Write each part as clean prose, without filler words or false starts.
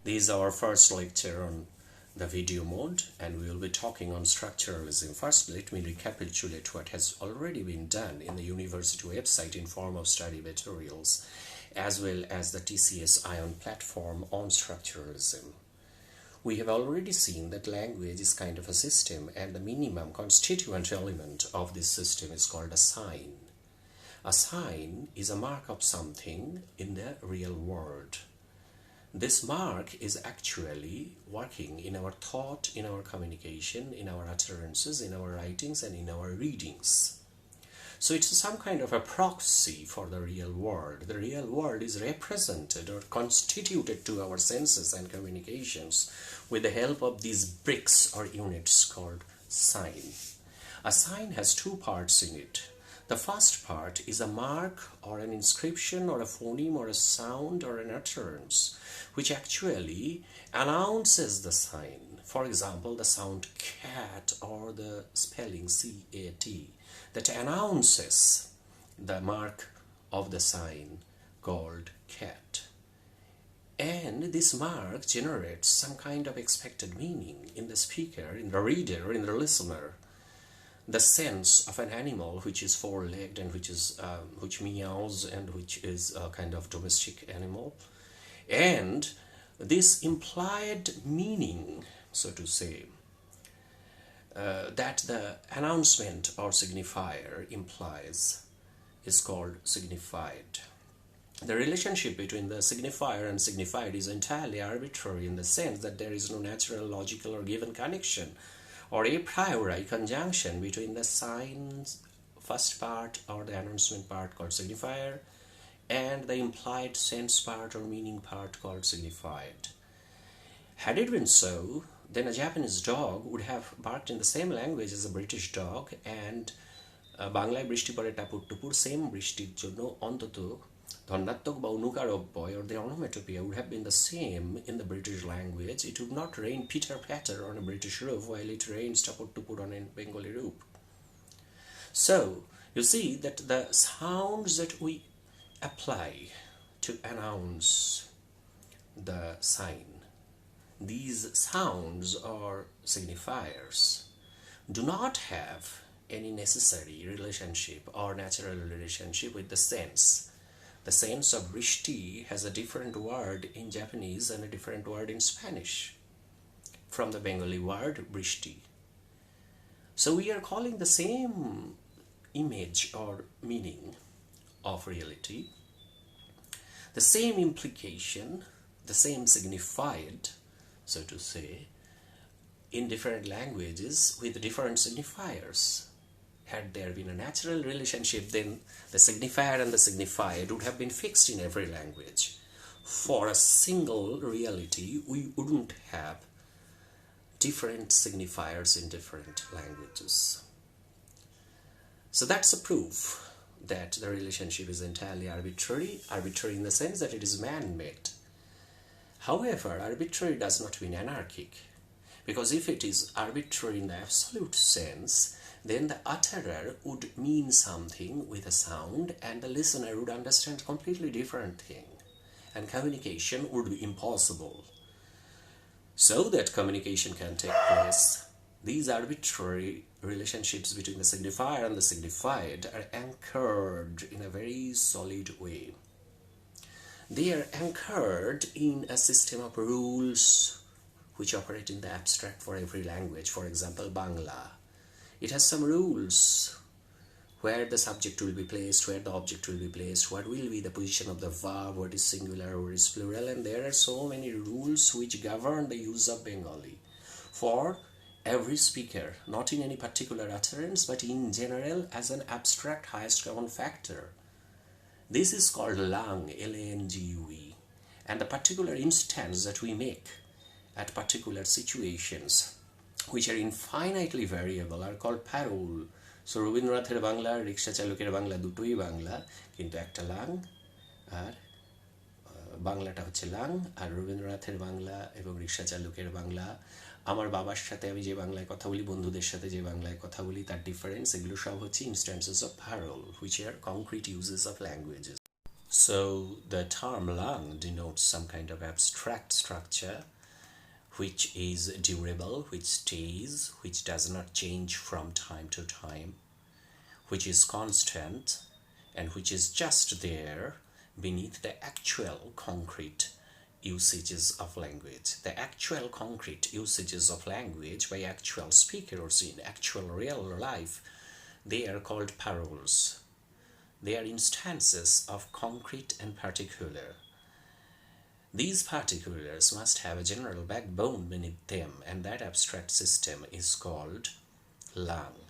This is our first lecture on the video mode, and we will be talking on structuralism. First, let me recapitulate what has already been done in the university website in form of study materials, as well as the TCS ION platform on structuralism. We have already seen that language is kind of a system, and the minimum constituent element of this system is called a sign. A sign is a mark of something in the real world. This mark is actually working in our thought, in our communication, in our utterances, in our writings, and in our readings. So it's some kind of a proxy for the real world. The real world is represented or constituted to our senses and communications with the help of these bricks or units called sign. A sign has two parts in it. The first part is a mark or an inscription or a phoneme or a sound or an utterance which actually announces the sign. For example, the sound cat or the spelling C-A-T that announces the mark of the sign called cat. And this mark generates some kind of expected meaning in the speaker, in the reader, in the listener. The sense of an animal which is four-legged and which meows and which is a kind of domestic animal, and this implied meaning, so to say, that the announcement or signifier implies is called signified. The relationship between the signifier and signified is entirely arbitrary in the sense that there is no natural, logical, or given connection or a priori conjunction between the sign's first part or the announcement part called signifier and the implied sense part or meaning part called signified. Had it been so, then a Japanese dog would have barked in the same language as a British dog, and বাংলায় বৃষ্টি পড়ে টাপুর টুপুর same বৃষ্টির জন্য অন্তত ধন্যাত্মক বা অনুকার অব্যয় or the onomatopoeia would have been the same in the British language. It would not rain pitter patter on a British roof while it rains tapur tupur on a Bengali roof. So you see that the sounds that we apply to announce the sign, these sounds or signifiers, do not have any necessary relationship or natural relationship with the sense. The sense of brishti has a different word in Japanese and a different word in Spanish from the Bengali word brishti. So we are calling the same image or meaning of reality, the same implication, the same signified, so to say, in different languages with different signifiers. Had there been a natural relationship, then the signifier and the signified would have been fixed in every language. For a single reality, we wouldn't have different signifiers in different languages. So that's a proof that the relationship is entirely arbitrary in the sense that it is man-made. However, arbitrary does not mean anarchic, because if it is arbitrary in the absolute sense, then the utterer would mean something with a sound and the listener would understand a completely different thing, and communication would be impossible. So that communication can take place, these arbitrary relationships between the signifier and the signified are anchored in a very solid way. They are anchored in a system of rules which operate in the abstract for every language. For example, Bangla. It has some rules where the subject will be placed, where the object will be placed, what will be the position of the verb, what is singular, what is plural, and there are so many rules which govern the use of Bengali for every speaker, not in any particular utterance, but in general as an abstract highest common factor. This is called langue, L-A-N-G-U-E, and the particular instance that we make at particular situations which are infinitely variable are called parole. So রবীন্দ্রনাথের বাংলা, রিক্সা চালকের বাংলা দুটোই বাংলা, কিন্তু একটা lung আর বাংলাটা হচ্ছে lung, আর রবীন্দ্রনাথের বাংলা এবং রিক্সা চালকের বাংলা, আমার বাবার সাথে আমি যে বাংলায় কথা বলি, বন্ধুদের সাথে যে বাংলায় কথা বলি, তার ডিফারেন্স, এগুলো সব হচ্ছে instances of parole, which are concrete uses of languages. So the term langue denotes some kind of abstract structure which is durable, which stays, which does not change from time to time, which is constant, and which is just there beneath the actual concrete usages of language. The actual concrete usages of language by actual speakers in actual real life, they are called paroles. They are instances of concrete and particular. These particulars must have a general backbone beneath them, and that abstract system is called langue.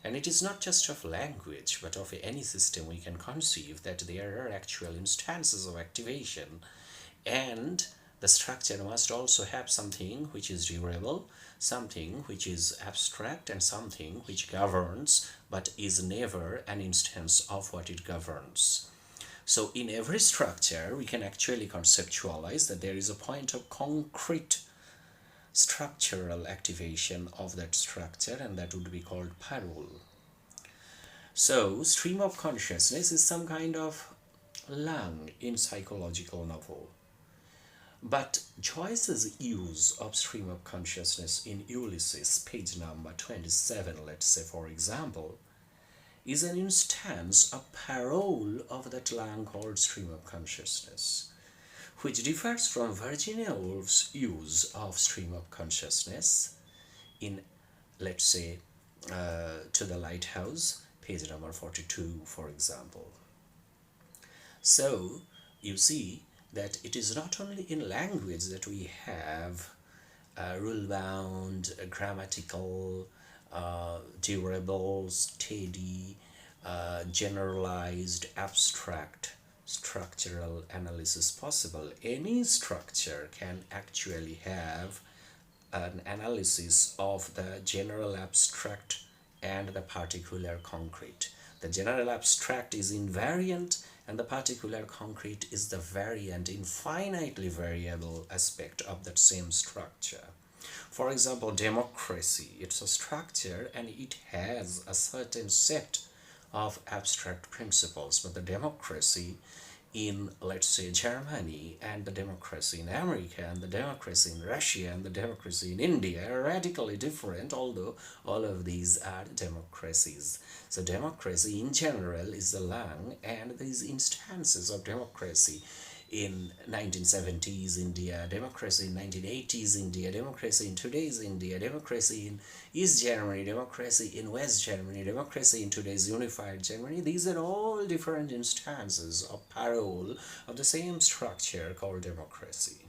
And it is not just of language, but of any system we can conceive that there are actual instances of activation, and the structure must also have something which is durable, something which is abstract, and something which governs but is never an instance of what it governs. So in every structure we can actually conceptualize that there is a point of concrete structural activation of that structure, and that would be called parole. So stream of consciousness is some kind of langue in psychological novel. But Joyce's use of stream of consciousness in Ulysses, page number 27, let's say for example, is an instance, a parole of that langue called stream of consciousness, which differs from Virginia Woolf's use of stream of consciousness in, let's say, To the Lighthouse, page number 42, for example. So, you see that it is not only in language that we have rule-bound, grammatical, durable, steady, generalized, abstract structural analysis possible. Any structure can actually have an analysis of the general abstract and the particular concrete. The general abstract is invariant and the particular concrete is the variant, infinitely variable aspect of that same structure. For example, democracy, it's a structure and it has a certain set of abstract principles, but the democracy in, let's say, Germany and the democracy in America and the democracy in Russia and the democracy in India are radically different, although all of these are democracies. So democracy in general is the langue, and these instances of democracy in 1970s India, democracy in 1980s India, democracy in today's India, democracy in East Germany, democracy in West Germany, democracy in today's unified Germany. These are all different instances of parole of the same structure called democracy.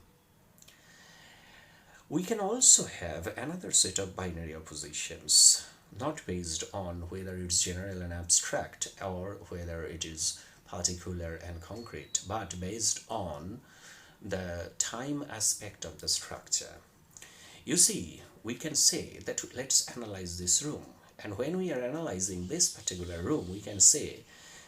We can also have another set of binary oppositions, not based on whether it's general and abstract or whether it is particular and concrete, but based on the time aspect of the structure. You see, we can say that let's analyze this room, and when we are analyzing this particular room, we can say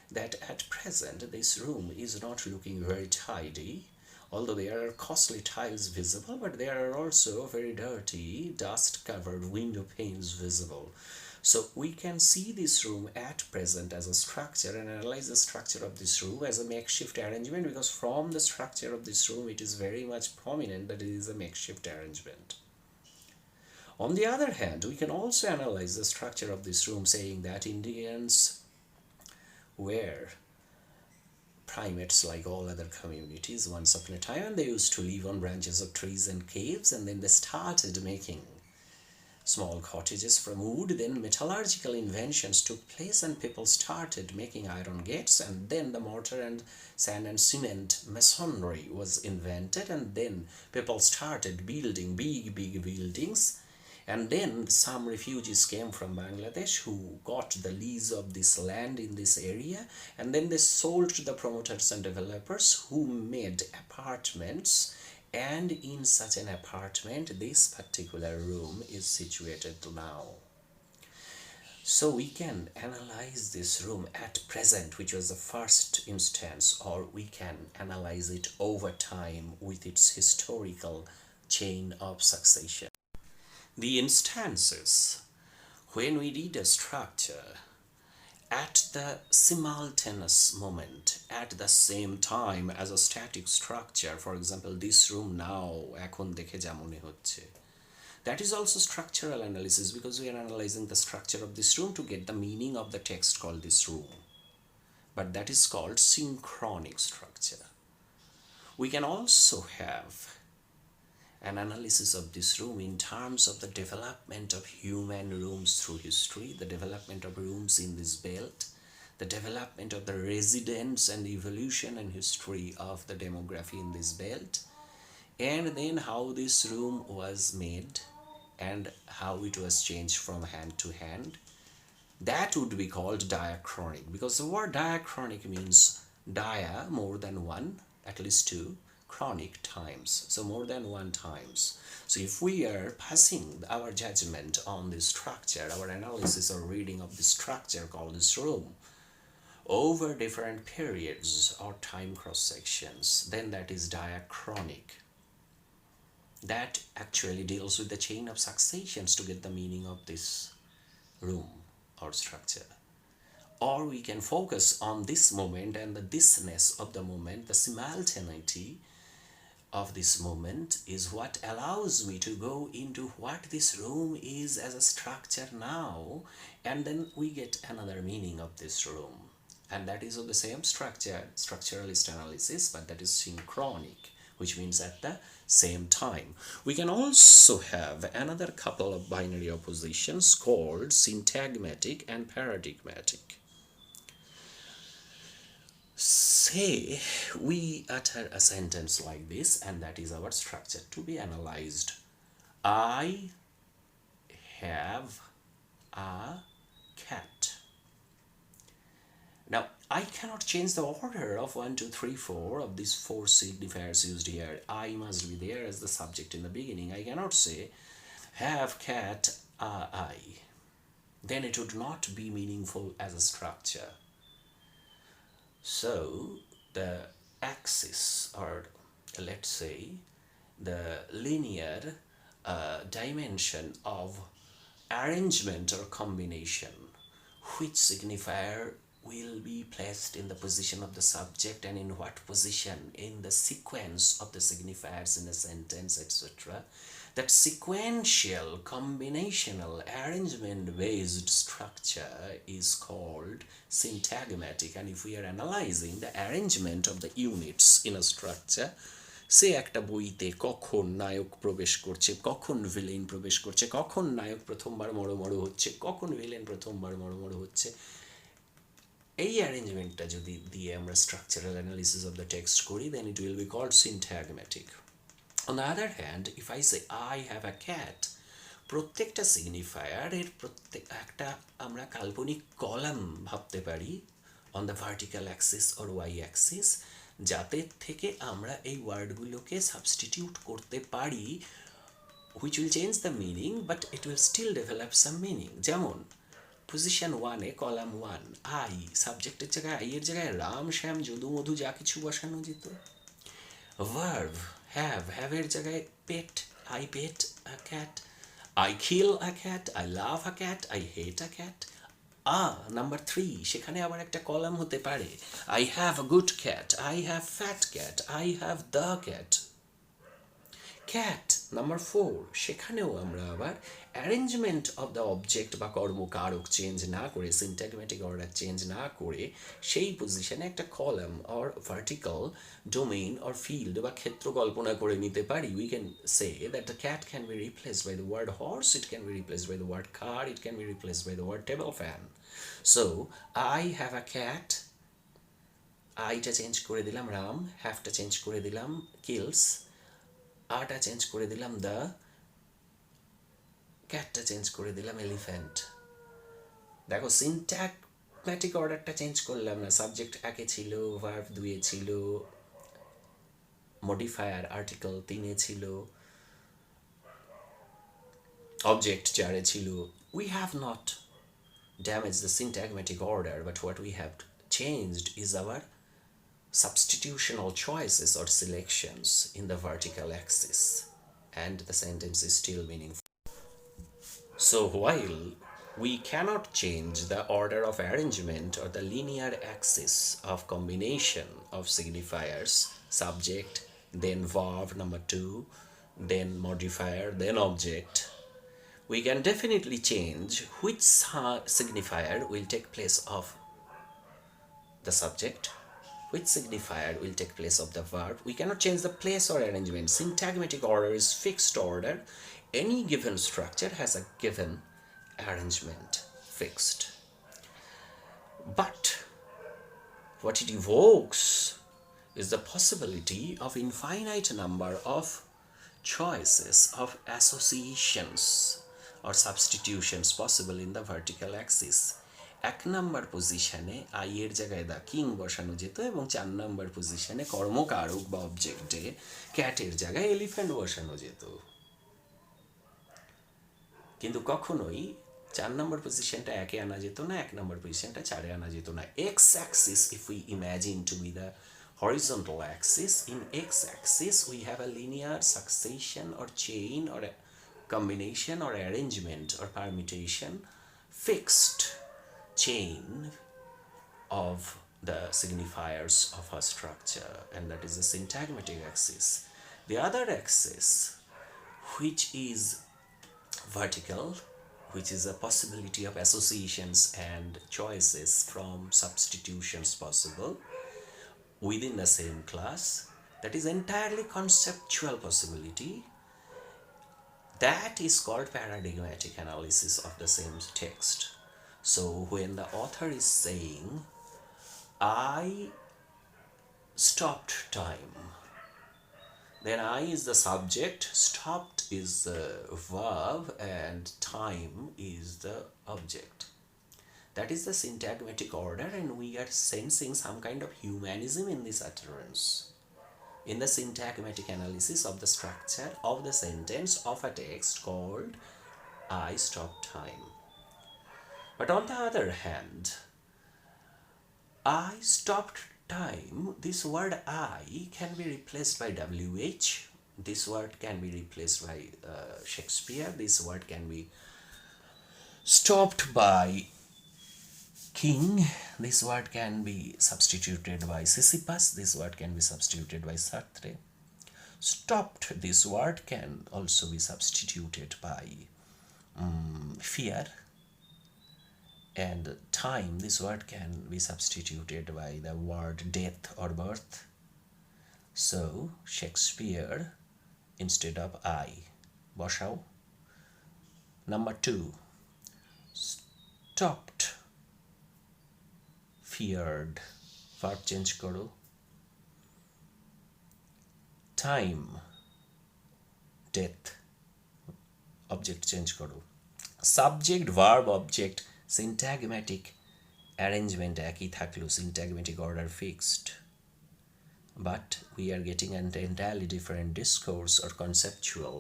that at present this room is not looking very tidy, although there are costly tiles visible, but there are also very dirty, dust-covered window panes visible. So we can see this room at present as a structure and analyze the structure of this room as a makeshift arrangement, because from the structure of this room it is very much prominent that it is a makeshift arrangement. On the other hand, we can also analyze the structure of this room, saying that Indians were primates like all other communities once upon a time, and they used to live on branches of trees and caves, and then they started making small cottages from wood. Then metallurgical inventions took place and people started making iron gates, and then the mortar and sand and cement masonry was invented, and then people started building big buildings. And then some refugees came from Bangladesh who got the lease of this land in this area, and then they sold to the promoters and developers who made apartments, and in such an apartment this particular room is situated now. So we can analyze this room at present, which was the first instance, or we can analyze it over time with its historical chain of succession. The instances, when we read a structure at the simultaneous moment, at the same time as a static structure. For example, this room now, এখন দেখে যেমনই হচ্ছে. That is also structural analysis, because we are analyzing the structure of this room to get the meaning of the text called this room. But that is called synchronic structure. We can also have an analysis of this room in terms of the development of human rooms through history, the development of rooms in this belt, the development of the residents and evolution and history of the demography in this belt, and then how this room was made and how it was changed from hand to hand. That would be called diachronic, because the word diachronic means dia, more than one, at least two, chronic, times, so more than one times. So if we are passing our judgment on this structure, our analysis or reading of this structure called this room over different periods or time cross sections, then that is diachronic. That actually deals with the chain of successions to get the meaning of this room or structure. Or we can focus on this moment and the thisness of the moment, the simultaneity of this moment is what allows me to go into what this room is as a structure now, and then we get another meaning of this room. And that is of the same structure, structuralist analysis, but that is synchronic, which means at the same time. We can also have another couple of binary oppositions called syntagmatic and paradigmatic. Say we utter a sentence like this, and that is our structure to be analyzed. I have a cat. Now, I cannot change the order of 1, 2, 3, 4 of these 4 signifiers used here. I must be there as the subject in the beginning. I cannot say have cat I. Then it would not be meaningful as a structure. So the axis, or let's say the linear dimension of arrangement or combination, which signifier will be placed in the position of the subject and in what position in the sequence of the signifiers in a sentence, etc. That sequential combinational arrangement based structure is called syntagmatic. And if we are analyzing the arrangement of the units in a structure, সে একটা বইতে কখন নায়ক প্রবেশ করছে, কখন villain প্রবেশ করছে, কখন নায়ক প্রথমবার মড়মড় হচ্ছে, কখন ভিলেন প্রথমবার মড়মড় হচ্ছে, এই অ্যারেঞ্জমেন্টটা যদি দিয়ে আমরা structural analysis of the text করি, then it will be called syntagmatic. On the other hand, if I say I have a cat, প্রত্যেকটা সিগনিফায়ার এর প্রত্যেক একটা আমরা কাল্পনিক কলাম ভাবতে পারি on the vertical axis or y axis, যাতে থেকে আমরা এই ওয়ার্ডগুলোকে সাবস্টিটিউট করতে পারি, which will change the meaning but it will still develop some meaning. যেমন পজিশন 1 এ কলাম 1 আই, সাবজেক্টের জায়গায় আই এর জায়গায় রাম শ্যাম যদু মধু যা কিছু বসানো যেত। ভার্ব have এর জায়গায় পেট, I pet a cat, I kill a cat, I love a cat, I hate a cat. Number 3, সেখানে আবার একটা কলাম হতে পারে I have a good cat, I have fat cat, I have the cat. cat number 4, সেখানেও আমরা আবার arrangement of the object বা কর্মকারক change না করে, সিনট্যাগমেটিক অর্ডার চেঞ্জ না করে, সেই পজিশনে একটা column or vertical domain or field বা ক্ষেত্র কল্পনা করে নিতে পারি. We can say that the cat can be replaced by the word horse, it can be replaced by the word car, it can be replaced by the word table fan. So I have a cat, আইটা change করে দিলাম Ram, হ্যাভটা change করে দিলাম kills, আটা change করে দিলাম the, ক্যাটটা change করে দিলাম এলিফ্যান্ট. দেখো সিনট্যাগম্যাটিক অর্ডারটা চেঞ্জ করলাম না, সাবজেক্ট 1 ছিল, ভার্ব 2 ছিল, মডিফায়ার আর্টিকেল 3 ছিল, অবজেক্ট 4 ছিল. We have not damaged the syntagmatic order, but what we have changed is our substitutional choices or selections in the vertical axis, and the sentence is still meaningful. So while we cannot change the order of arrangement or the linear axis of combination of signifiers, subject, then verb number 2, then modifier, then object. We can definitely change which signifier will take place of the subject, which signifier will take place of the verb. We cannot change the place or arrangement. Syntagmatic order is fixed order. Any given structure has a given arrangement, fixed. But what it evokes is the possibility of infinite number of choices of associations or substitutions possible in the vertical axis. এক নম্বর পজিশনে I এর জায়গায় the king বসানো যেত এবং 4 নম্বর পজিশনে কর্মকারক বা অবজেক্টে ক্যাটের জায়গায় এলিফ্যান্ট বসানো যেত। কিন্তু কখনোই 4 নম্বর পজিশনটা 1 এ আনা যেত না, 1 নম্বর পজিশনটা 4 এ আনা যেত না। X Axis if we imagine to be the horizontal axis, in x-axis we have a linear succession or chain or a combination or arrangement or permutation, fixed chain of the signifiers of a structure, and that is the syntagmatic axis. The other axis, which is vertical, which is a possibility of associations and choices from substitutions possible within the same class, that is entirely conceptual possibility, that is called paradigmatic analysis of the same text. So when the author is saying I stopped time, then I is the subject, stopped is the verb, and time is the object. That is the syntagmatic order, and we are sensing some kind of humanism in this utterance, in the syntagmatic analysis of the structure of the sentence of a text called I stopped time. But on the other hand, I stopped time, this word I can be replaced by WH, this word can be replaced by Shakespeare, this word can be stopped by King, this word can be substituted by Sisyphus, this word can be substituted by Sartre. Stopped, this word can also be substituted by fear. And time, this word can be substituted by the word death or birth. So Shakespeare instead of I বসাও। Number 2, stopped, feared, verb change করো। time, death, object change করো। subject, verb, object, syntagmatic arrangement একই থাকলো, syntagmatic order fixed, but we are getting an entirely different discourse or conceptual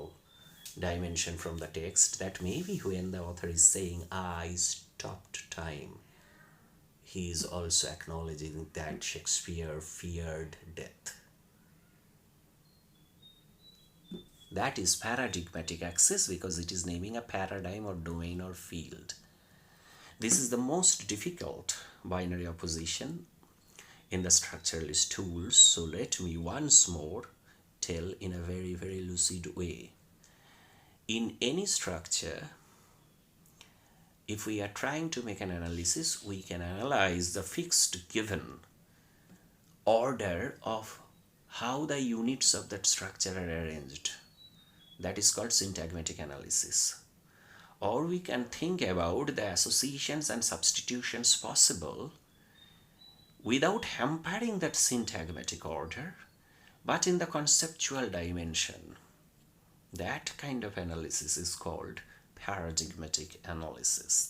dimension from the text. That maybe when the author is saying I stopped time, he is also acknowledging that Shakespeare feared death. That is paradigmatic axis because it is naming a paradigm or domain or field. This is the most difficult binary opposition in the structuralist tools, so let me once more tell in a very, very lucid way. In any structure, if we are trying to make an analysis, we can analyze the fixed given order of how the units of that structure are arranged. That is called syntagmatic analysis. Or we can think about the associations and substitutions possible without hampering that syntagmatic order, but in the conceptual dimension. That kind of analysis is called paradigmatic analysis.